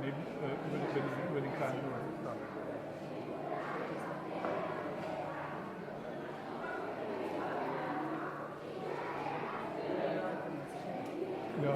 über den kleinen Hörer. Ja.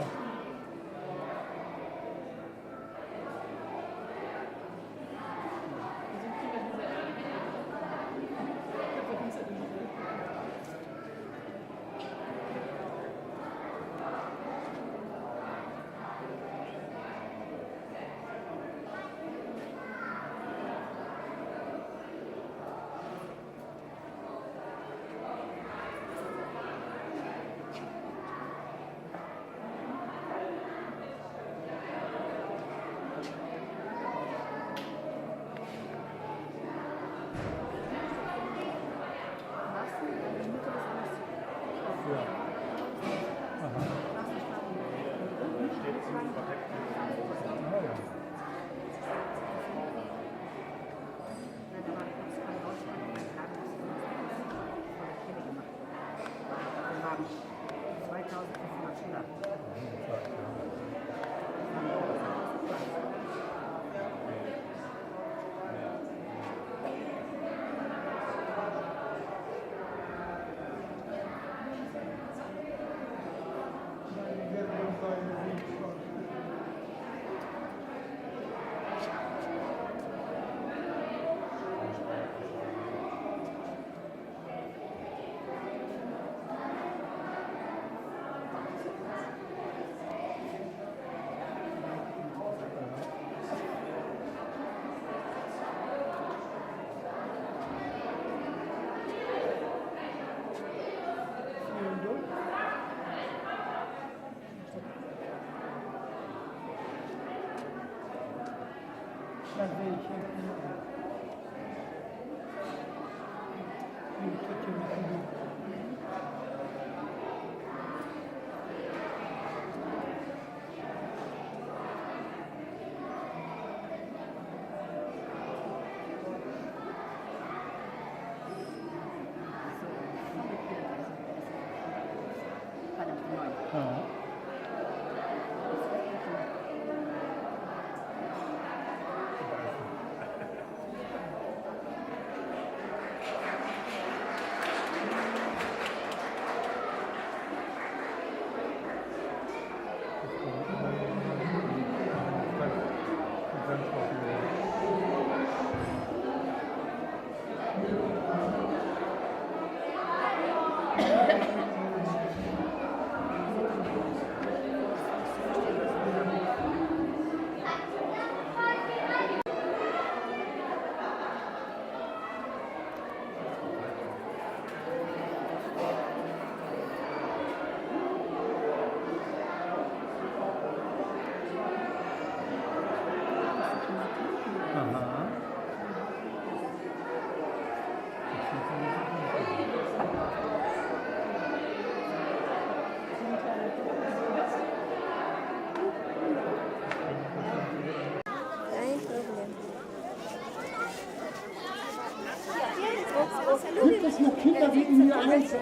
Gibt es noch Kinder, die in die eins gehen?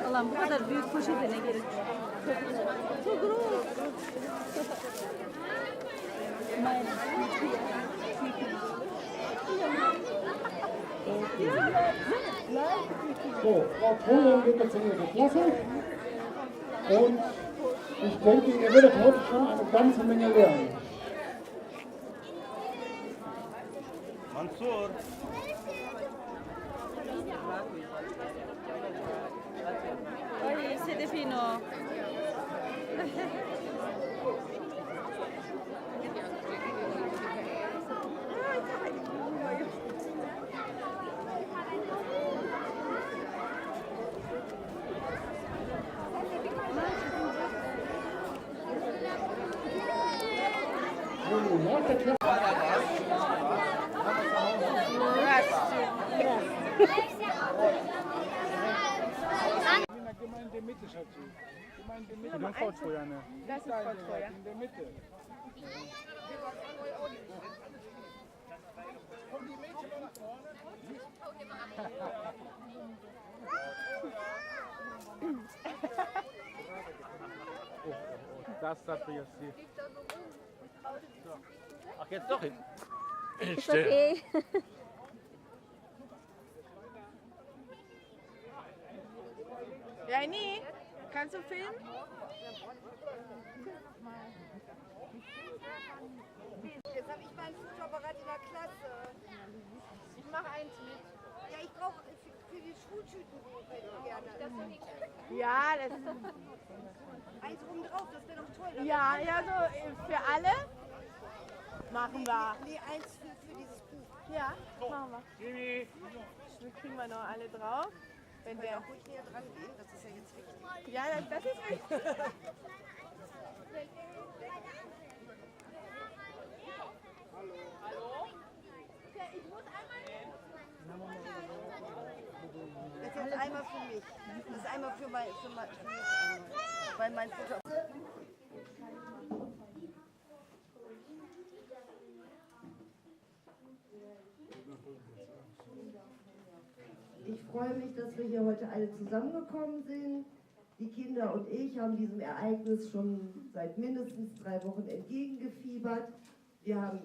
Allah'ım bu kadar büyük poşete ne gerek? Çok gross. So, Frau Kohlen geht jetzt in ihre Klasse und ich denke, ihr werdet heute schon eine ganze Menge lernen. Mansur. Ay, Sedefino. Gemeinde Mitte, Schatzi. Gemeinde Mitte. Das ist Fortfeuer, ne? Das ist Fortfeuer. In der Mitte. Und die Mädchen nach vorne. Gast hat jetzt sie. Ach, jetzt doch hin. Ist okay. Reini, kannst du filmen? Jetzt habe ich meinen Fotoapparat in der Klasse. Ich mache eins mit. Ja, ich brauche für die Schultütenbuch gerne. Ja, das Eins oben drauf, das wäre doch toll. ja, ja, so für alle machen wir. Nee, eins für dieses Buch. Ja, machen wir. Jimmy! Das kriegen wir noch alle drauf. Wenn der, Auch ruhig näher dran gehen, das ist ja jetzt wichtig. ja, das ist wichtig. Das ist jetzt einmal für mich. Das ist einmal für mich einmal. Weil mein Foto. Ich freue mich, dass wir hier heute alle zusammengekommen sind. Die Kinder und ich haben diesem Ereignis schon seit mindestens 3 Wochen entgegengefiebert. Wir haben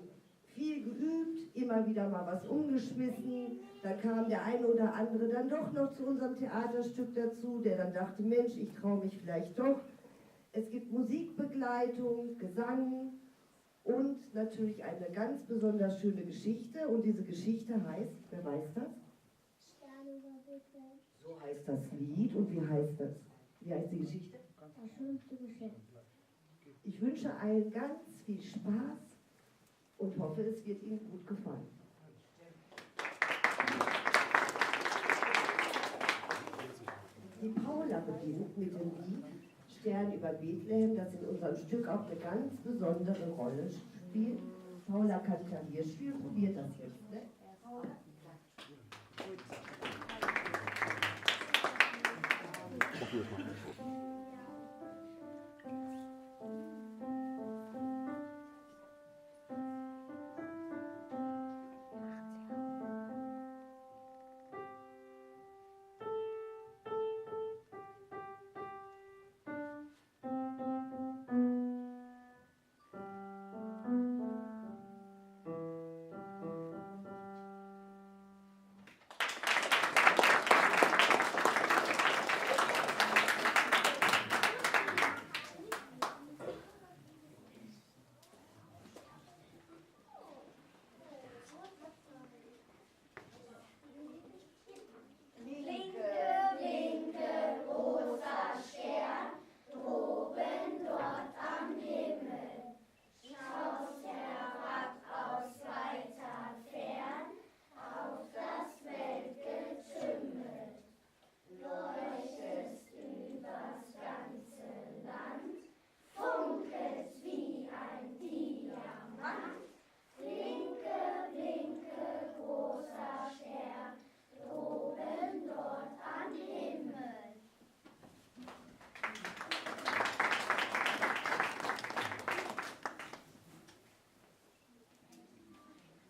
viel geübt, immer wieder mal was umgeschmissen. Da kam der eine oder andere dann doch noch zu unserem Theaterstück dazu, der dann dachte, Mensch, ich traue mich vielleicht doch. Es gibt Musikbegleitung, Gesang und natürlich eine ganz besonders schöne Geschichte. Und diese Geschichte heißt, wer weiß das? So heißt das Lied. Und wie heißt das? Wie heißt die Geschichte? Das schönste Geschenk. Ich wünsche allen ganz viel Spaß und hoffe, es wird Ihnen gut gefallen. Die Paula beginnt mit dem Lied Stern über Bethlehem, das in unserem Stück auch eine ganz besondere Rolle spielt. Paula kann Klavier spielen, probiert das jetzt. Ne?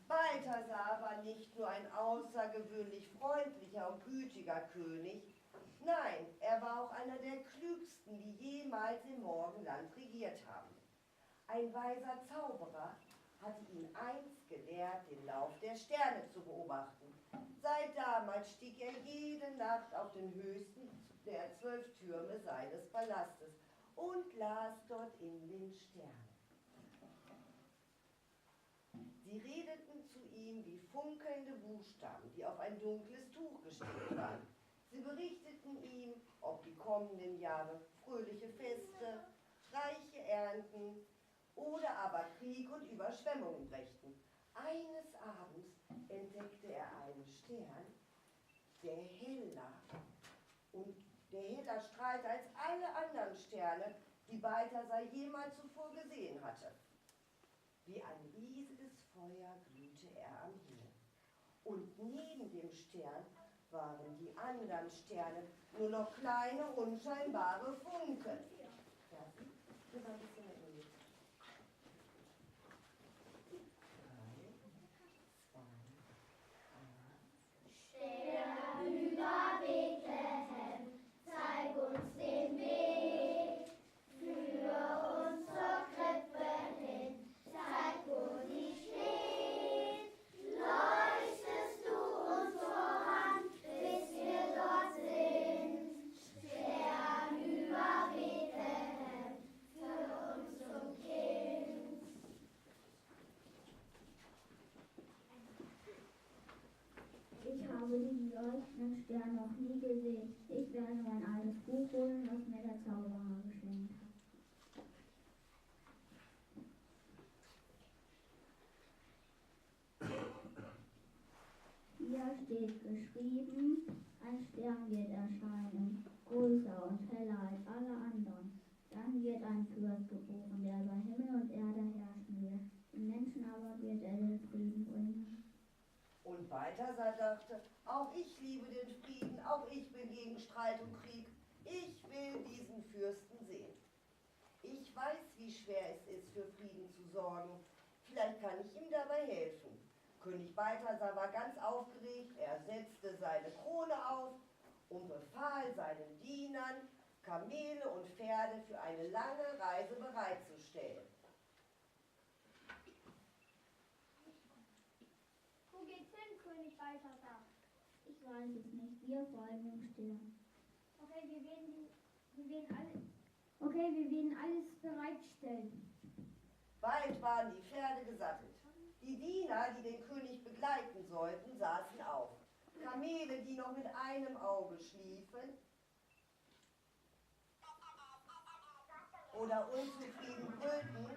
Balthasar war nicht nur ein außergewöhnlich freundlicher und gütiger König, nein, er war auch einer der klügsten, die jemals im Morgenland regiert haben. Ein weiser Zauberer hatte ihn einst gelehrt, den Lauf der Sterne zu beobachten. Seit damals stieg er jede Nacht auf den höchsten der 12 Türme seines Palastes und las dort in den Sternen. Sie redeten zu ihm wie funkelnde Buchstaben, die auf ein dunkles Tuch gestickt waren. Sie berichteten ihm, ob die kommenden Jahre fröhliche Feste, reiche Ernten oder aber Krieg und Überschwemmungen brächten. Eines Abends entdeckte er einen Stern, der heller strahlte als alle anderen Sterne, die Balthasar jemals zuvor gesehen hatte. Wie ein riesiges Feuer glühte er am Himmel. Und neben dem Stern waren die anderen Sterne nur noch kleine, unscheinbare Funken. Stern über Bethlehem, zeig uns den Weg, führe uns leuchtenden Stern noch nie gesehen. Ich werde mein altes Buch holen, was mir der Zauberer geschenkt hat. Hier steht geschrieben, ein Stern wird erscheinen, größer und heller als alle anderen. Dann wird ein Fürst geboren, der über Himmel und Erde herrschen wird. Den Menschen aber wird er den Frieden bringen. Und Balthasar dachte, auch ich liebe den Frieden, auch ich bin gegen Streit und Krieg. Ich will diesen Fürsten sehen. Ich weiß, wie schwer es ist, für Frieden zu sorgen. Vielleicht kann ich ihm dabei helfen. König Balthasar war ganz aufgeregt, er setzte seine Krone auf und befahl seinen Dienern, Kamele und Pferde für eine lange Reise bereitzustellen. Wo geht's hin, König Balthasar? Ich weiß es nicht, wir folgen dem Stern. Okay, wir werden alles bereitstellen. Bald waren die Pferde gesattelt. Die Diener, die den König begleiten sollten, saßen auf. Kamele, die noch mit einem Auge schliefen oder unzufrieden brüllten,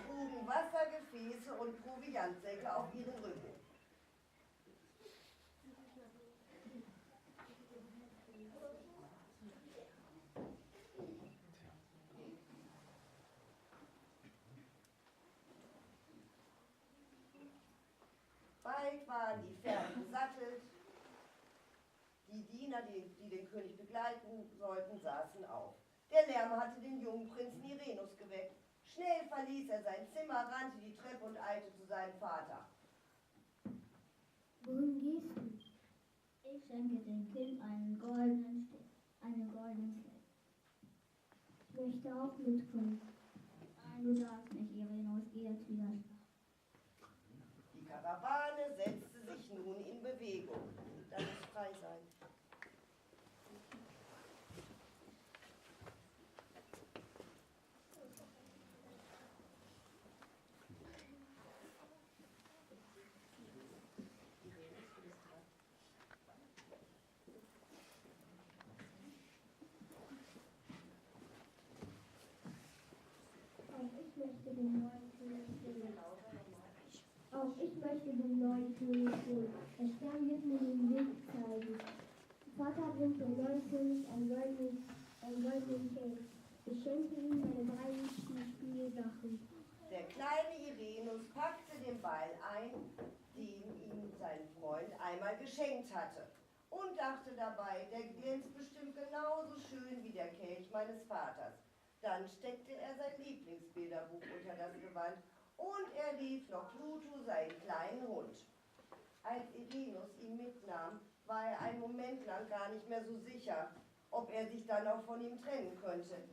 trugen Wassergefäße und Proviantsäcke auf ihren Rücken. Bald waren die Pferde gesattelt. Die Diener, die den König begleiten sollten, saßen auf. Der Lärm hatte den jungen Prinzen Irenus geweckt. Schnell verließ er sein Zimmer, rannte die Treppe und eilte zu seinem Vater. Wohin gehst du? Ich schenke dem Kind einen goldenen Stein. Ich möchte auch mitkommen. Nein, du darfst nicht, Irenus, geh jetzt wieder. Die Karawane setzte sich nun in Bewegung. Lass es frei sein. Auch ich möchte den neuen König sehen. Der Stern wird mir den Weg zeigen. Vater bringt dem neuen König ein goldenen Kelch. Ich schenke ihm meine drei liebsten Spielsachen. Der kleine Irenus packte den Ball ein, den ihm sein Freund einmal geschenkt hatte, und dachte dabei, der glänzt bestimmt genauso schön wie der Kelch meines Vaters. Dann steckte er sein Lieblingsbilderbuch unter das Gewand und er rief noch Pluto, seinen kleinen Hund. Als Irenus ihn mitnahm, war er einen Moment lang gar nicht mehr so sicher, ob er sich dann auch von ihm trennen könnte.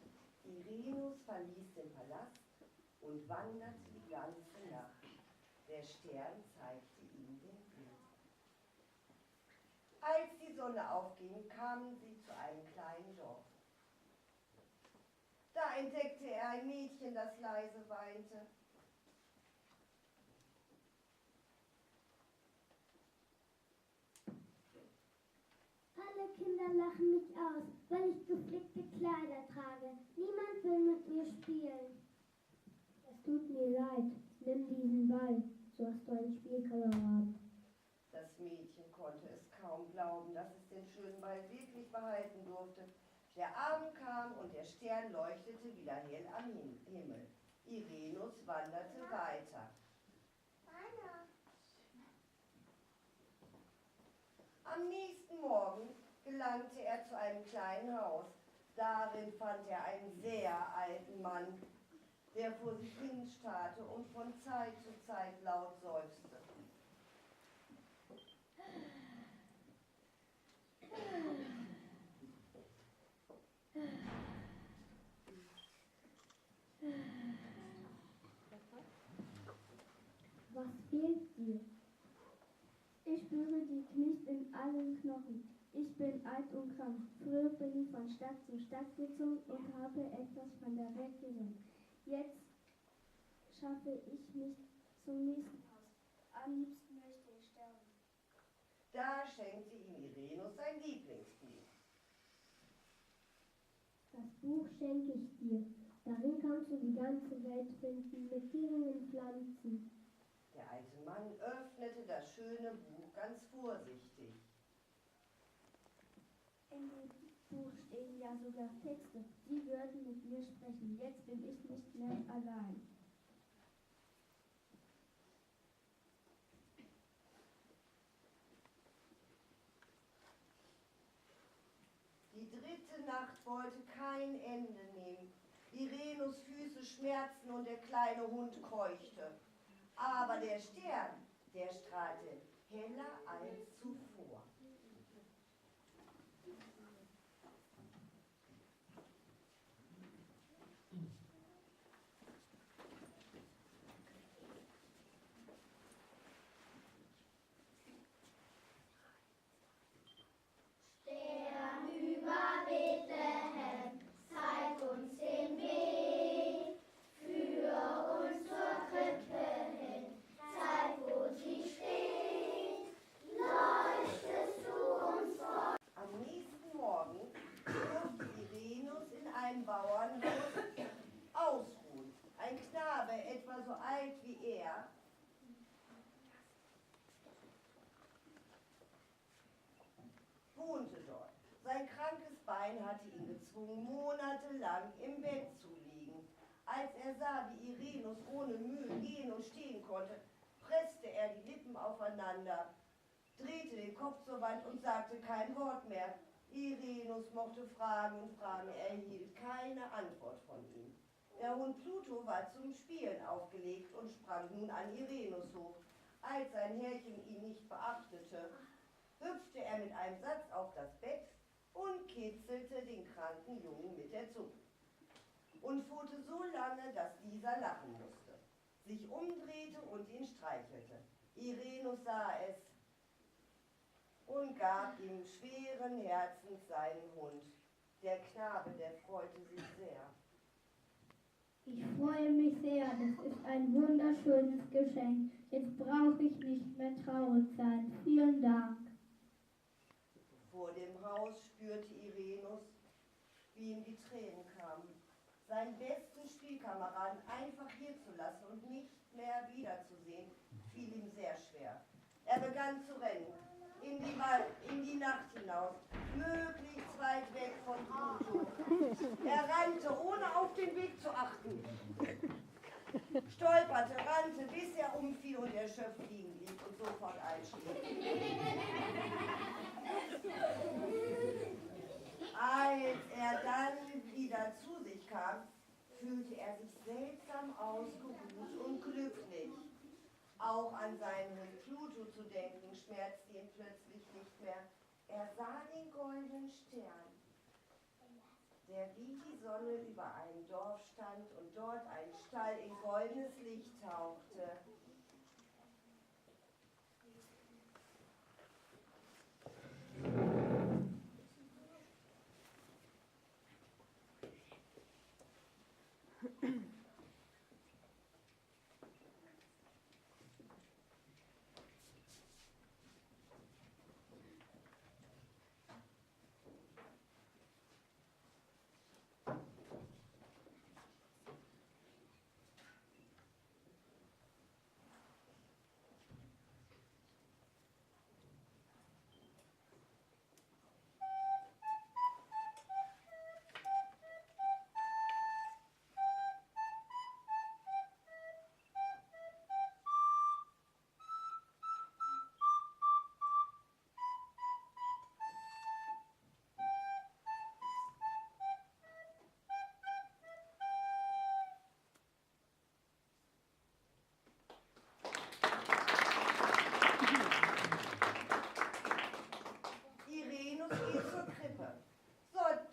Irenus verließ den Palast und wanderte die ganze Nacht. Der Stern zeigte ihm den Weg. Als die Sonne aufging, kamen sie zu einem kleinen Dorf. Da entdeckte er ein Mädchen, das leise weinte. Alle Kinder lachen mich aus, weil ich geflickte Kleider trage. Niemand will mit mir spielen. Es tut mir leid. Nimm diesen Ball, so hast du einen Spielkameraden. Das Mädchen konnte es kaum glauben, dass es den schönen Ball wirklich behalten durfte. Der Abend kam und der Stern leuchtete wieder hell am Himmel. Irenus wanderte weiter. Am nächsten Morgen gelangte er zu einem kleinen Haus. Darin fand er einen sehr alten Mann, der vor sich hin starrte und von Zeit zu Zeit laut seufzte. Was fehlt dir? Ich spüre die Knie in allen Knochen. Ich bin alt und krank. Früher bin ich von Stadt zu Stadt gezogen und habe etwas von der Welt gesehen. Jetzt schaffe ich mich zum nächsten Haus. Am liebsten möchte ich sterben. Da schenkte ihm Irenus sein Lieblingsbuch. Das Buch schenke ich dir. Darin kannst du die ganze Welt finden mit Tieren und Pflanzen. Der alte Mann öffnete das schöne Buch ganz vorsichtig. In dem Buch stehen ja sogar Texte. Die würden mit mir sprechen. Jetzt bin ich nicht mehr allein. Die dritte Nacht wollte kein Ende nehmen. Irenus Füße schmerzten und der kleine Hund keuchte. Aber der Stern, der strahlte heller als zuvor. Am nächsten Morgen durfte Irenus in einem Bauernhaus ausruhen. Ein Knabe, etwa so alt wie er, wohnte dort. Sein krankes Bein hatte ihn gezwungen, monatelang im Bett zu liegen. Als er sah, wie Irenus ohne Mühe gehen und stehen konnte, presste er die Lippen aufeinander, drehte den Kopf zur Wand und sagte kein Wort mehr. Irenus mochte fragen und fragen, er erhielt keine Antwort von ihm. Der Hund Pluto war zum Spielen aufgelegt und sprang nun an Irenus hoch. Als sein Herrchen ihn nicht beachtete, hüpfte er mit einem Satz auf das Bett und kitzelte den kranken Jungen mit der Zunge. Und furchte so lange, dass dieser lachen musste, sich umdrehte und ihn streichelte. Irenus sah es und gab ihm schweren Herzens seinen Hund. Der Knabe, der freute sich sehr. Ich freue mich sehr, das ist ein wunderschönes Geschenk. Jetzt brauche ich nicht mehr traurig sein. Vielen Dank. Vor dem Haus spürte Irenus, wie ihm die Tränen kamen. Seinen besten Spielkameraden einfach hier zu lassen und nicht mehr wiederzusehen, fiel ihm sehr schwer. Er begann zu rennen, in die Nacht hinaus, möglichst weit weg von Pluto. Er rannte, ohne auf den Weg zu achten. Stolperte, rannte, bis er umfiel und erschöpft liegen blieb und sofort einschlief. Als er dann wieder zu sich kam, fühlte er sich seltsam ausgeruht und glücklich. Auch an seinen Hund Pluto zu denken, schmerzte ihn plötzlich nicht mehr. Er sah den goldenen Stern, der wie die Sonne über einem Dorf stand und dort ein Stall in goldenes Licht tauchte.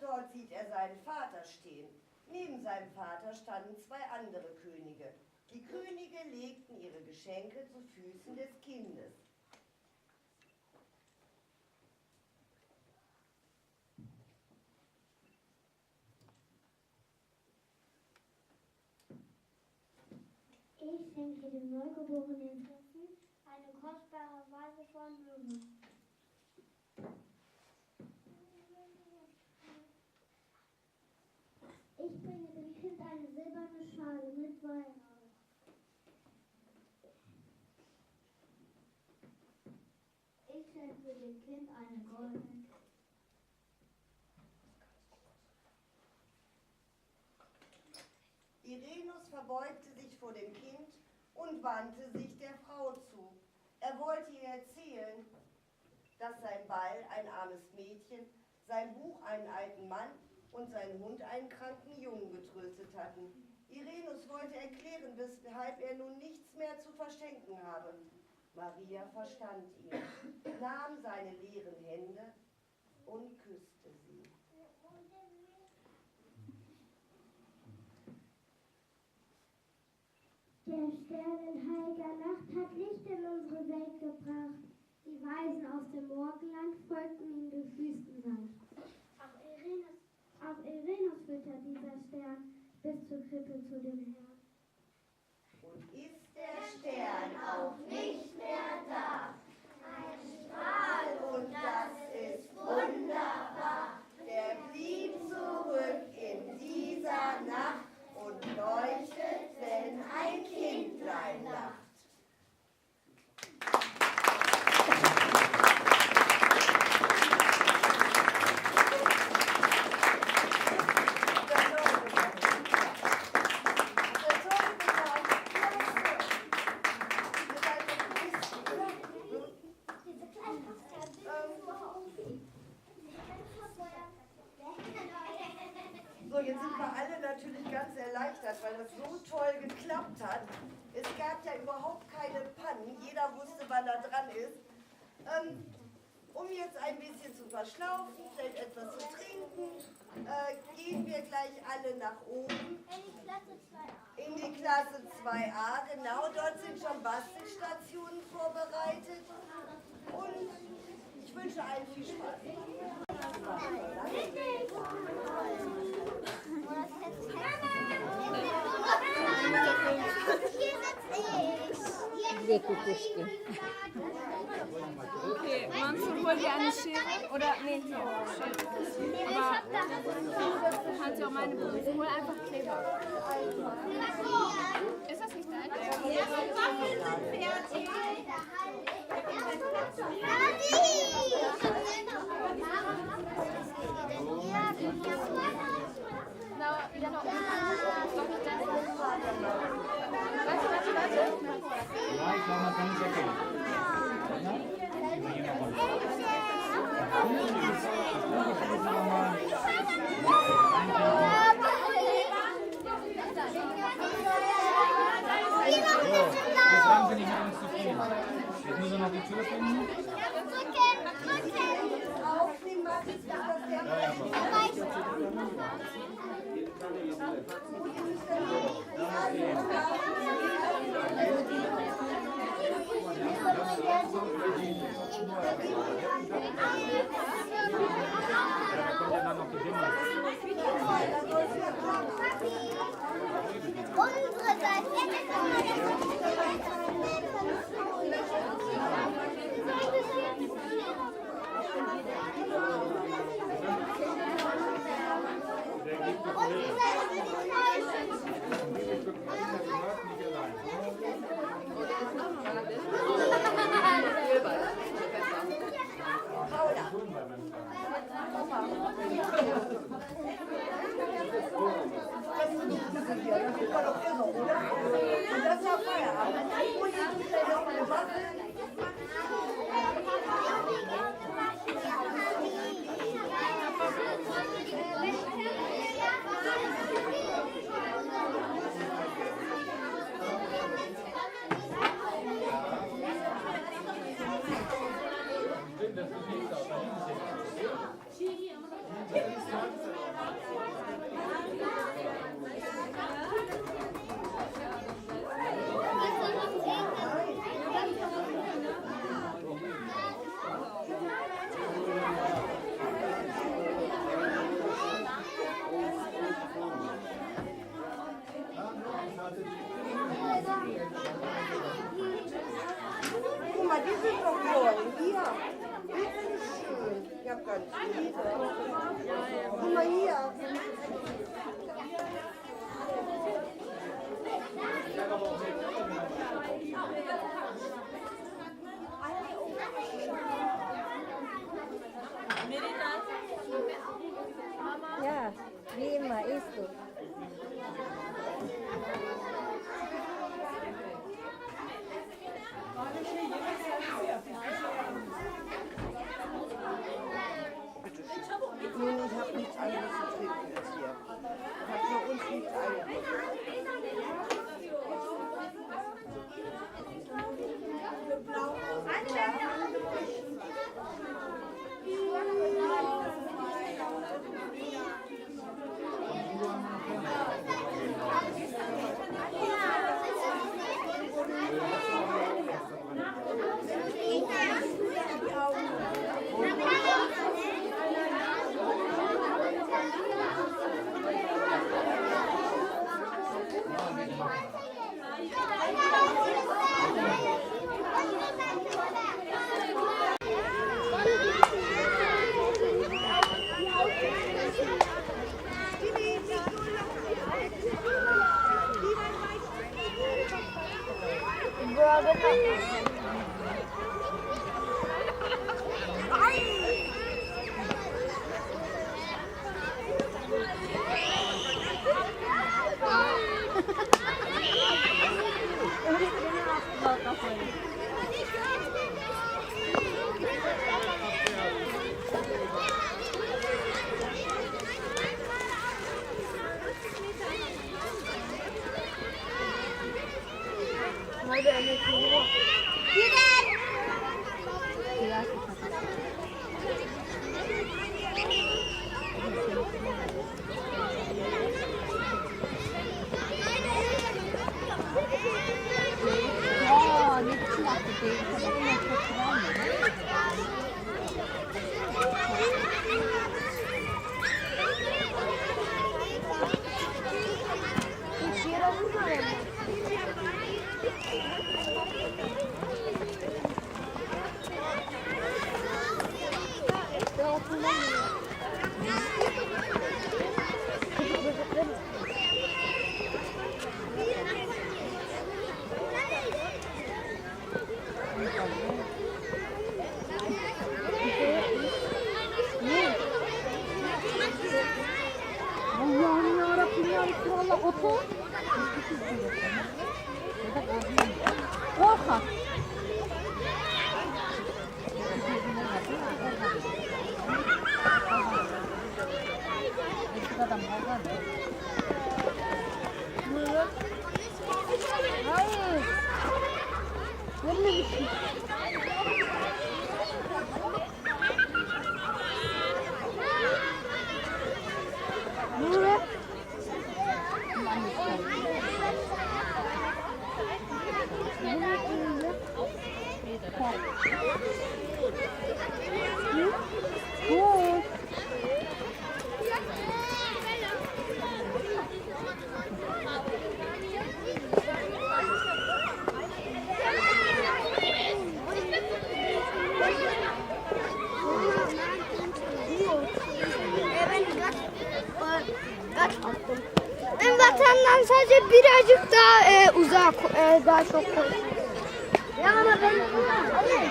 Dort sieht er seinen Vater stehen. Neben seinem Vater standen zwei andere Könige. Die Könige legten ihre Geschenke zu Füßen des Kindes. Ich schenke dem neugeborenen Prinzen eine kostbare Vase von Blumen. Ich bringe dem Kind eine silberne Schale mit Weihrauch. Ich schenke dem Kind eine goldene. Irenus verbeugte sich vor dem Kind und wandte sich der Frau zu. Er wollte ihr erzählen, dass sein Ball ein armes Mädchen, sein Buch einen alten Mann und sein Hund einen kranken Jungen getröstet hatten. Irenus wollte erklären, weshalb er nun nichts mehr zu verschenken habe. Maria verstand ihn, nahm seine leeren Hände und küsste sie. Der Stern in heiliger Nacht hat Licht in unsere Welt gebracht. Die Weisen aus dem Morgenland folgten ihm durch Wüstensand. Auch Irenus führte dieser Stern bis zur Krippe zu dem Herrn. Und ist der Stern auch nicht mehr da? Ein Strahl, und das ist wunderbar. Der blieb zurück in dieser Nacht und leuchtet, wenn ein Kindlein lacht. So, jetzt sind wir alle natürlich ganz erleichtert, weil das so toll geklappt hat. Es gab ja überhaupt keine Pannen, jeder wusste, wann er dran ist. Um jetzt ein bisschen zu verschlaufen, vielleicht etwas zu trinken, gehen wir gleich alle nach oben. In die Klasse 2a, genau, dort sind schon Bastelstationen vorbereitet. Und ich wünsche allen viel Spaß. Okay, Mansour, hol dir eine Schere. Oder, nee, hier, Schere. Aber du kannst ja auch meine benutzen. Hol einfach Kleber. Ist das nicht dein? Die ersten Waffeln sind fertig. Jetzt waren sie nicht mit uns zufrieden. Jetzt müssen wir noch die Tür finden. Aufnehmen, was ist Unsere Seite. Das ist ja Feierabend. Und jetzt ist ja noch eine Waffe. Guck mal, die sind doch morgen. Hier. Die sind schön. Ich hab ganz viele. Guck mal hier. Ja, wie immer, isst du. Nun, ich habe nichts anderes zu trinken jetzt hier. Ich habe für uns nichts anderes. Allah'ım yarabbim ya Resulallah otur. Korkak. Adam korkak. Buyurun. Hayır. Böyle bir şey. Buyurun. Ben vatandan sadece birazcık daha uzak, daha çok. Ya ama ben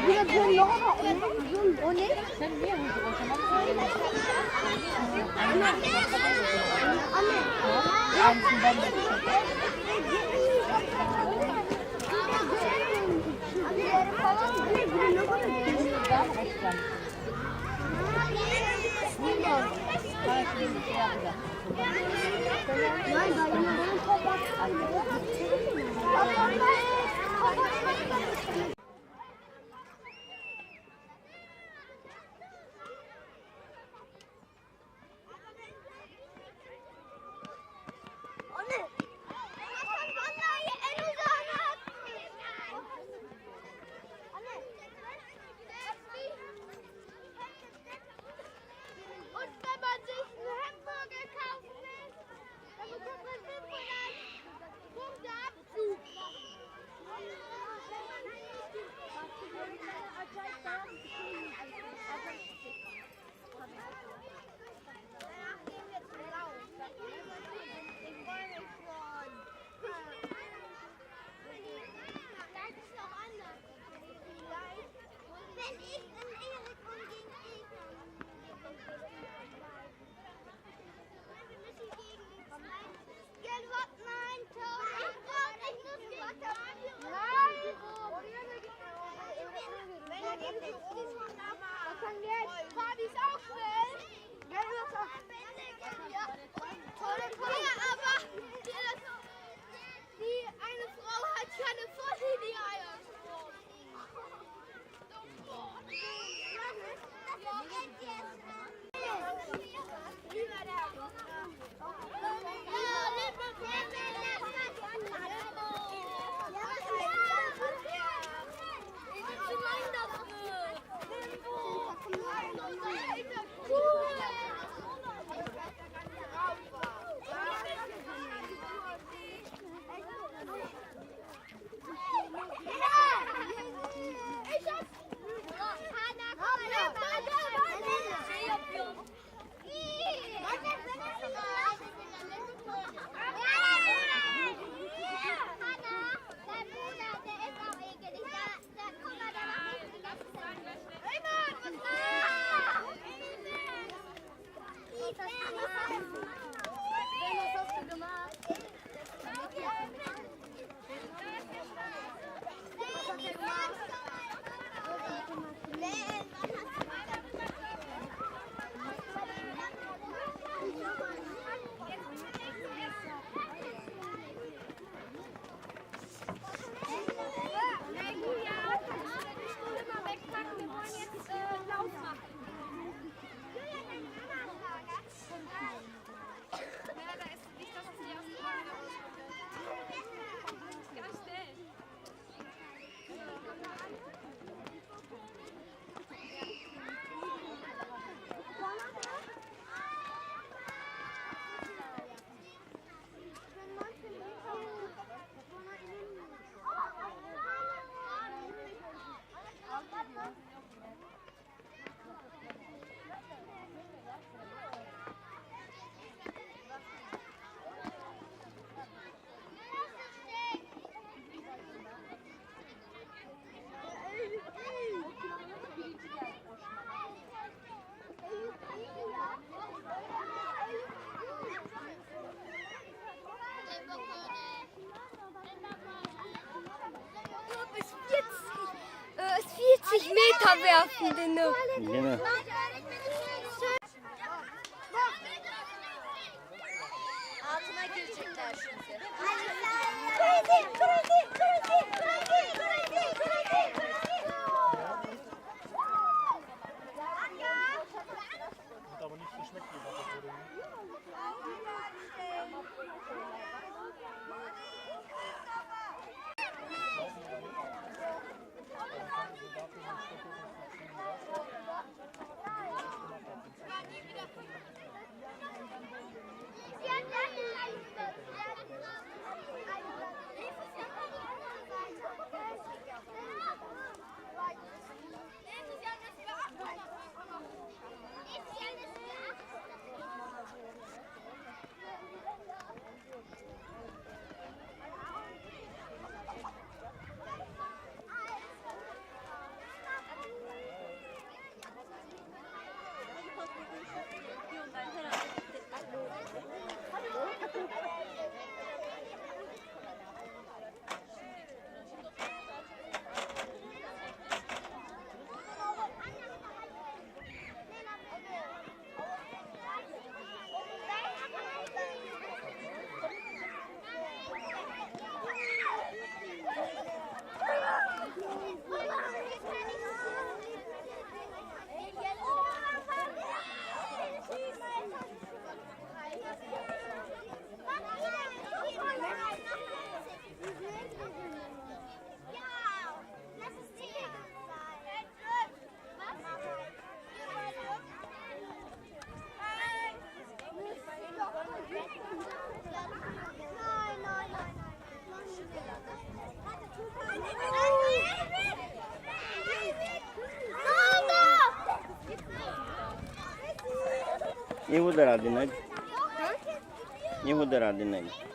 biraz yok ama uzun. O ne? Sen niye vurdun o zaman? Anne. Ben de wenn ich und Erik und gegen Erik. Wir müssen gegen die Geld hat mein Tor. Ich muss Fabi ist auch schnell. Aber die eine Frau hat keine voll in die Eier. Meter werfen, den Genau. Altına girecekler şimdi. Hat aber nicht geschmeckt, wie das wurde. ये उधर आदि नहीं, ये उधर आदि नहीं।